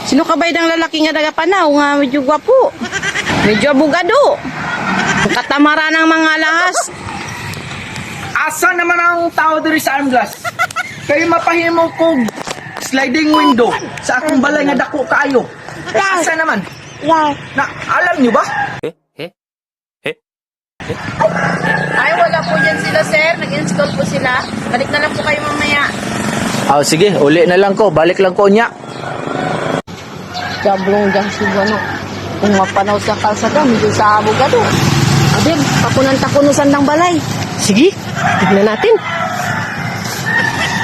Sino ka ba ng lalaki nga nagapanaw nga medyo gwapo? Medyo abogado. Ang katamara ng mga lahas. Asa naman ang tao diri sa Armglass? Kayo mapahimo kog sliding window sa akong balay nga dako kaayo. Asa naman? Na, alam niyo ba? Ay, wala po dyan sila, sir. Nag-install po sila. Balik na lang po kayo mamaya. Sige, uli na lang ko. Balik lang ko niya. Jablong dyan si Buano. Kung mapanaw sa kalsada, medyo sa abogado. Abel, takunan-takunusan ng balay. Sige, tignan natin.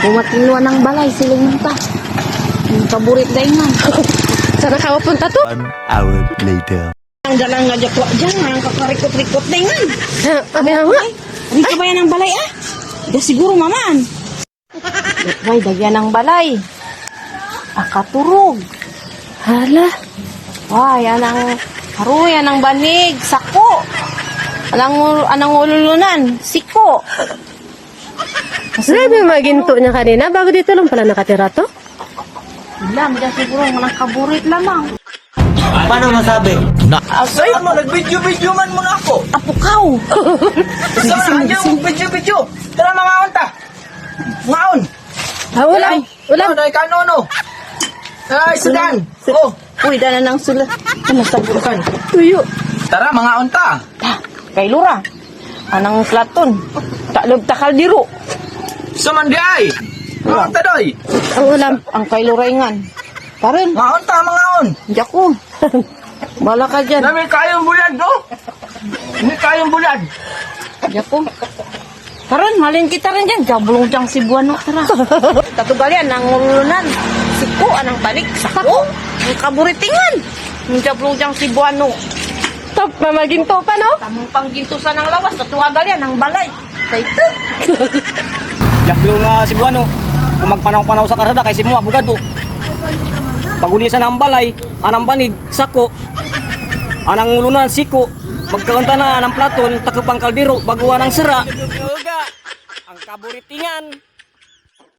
Kung matinuan ng balay, siling ta. Yung paborit na ingan. Saan nakapunta to? 1 hour later. Ang dalang nga jakwa dyan, ang kakarikot-rikot na ingan. Abi nga. Hindi ka ba yan ang balay, ah? Hindi siguro, maman. Ay, dagyan ng balay. Akaturog. Hala. Ay, yan ang banig, sako. Anang ululunan, siko. Grabe maginto niya kanina. Bago dito lang pala nakatira to. Ilam, dyan siguro, mga kaburit lamang. Paano masabi? Asayan mo, nag-video-video man muna ako. Apukaw. Saan yung video-video? Tara mga unta. Ngaon. Ulam. Ulam. Ano, ikanono. Ay, sudan. Oh, Uy, dala ng sulat. Ano sa bukan. Tuyo. Tara mga unta. Kay Lura. Anang platon. Taklob takal diro. Sumandiay. Mga unta doy. Ang ulam. Ang kay Lurayngan. Karin, Mga unta, mga on. hindi ako. Bala ka dyan. Dami kayong bulad, no? Hindi kayong bulad. Hindi ako. Karin, halin kita rin dyan. Jablong dyan si Buano. Tara. Tatugalian, ang ululunan. Siko, anang balik. Sako. Ang kaburitingan. Ang jablong dyan si Buano. Top, mamaginto pa no? Tamang panggintusan ng lawas. Tatugalian, ang balay. Kaito. Yung si Buano, kung magpanaw-panaw sa karada kay si mo abogado. Pagulisan ang balay, anang banig, sako, anang ulunan, siko, magkakanta na anang platon, takupang kaldero, baguan ng sira. Ang kaburitingan.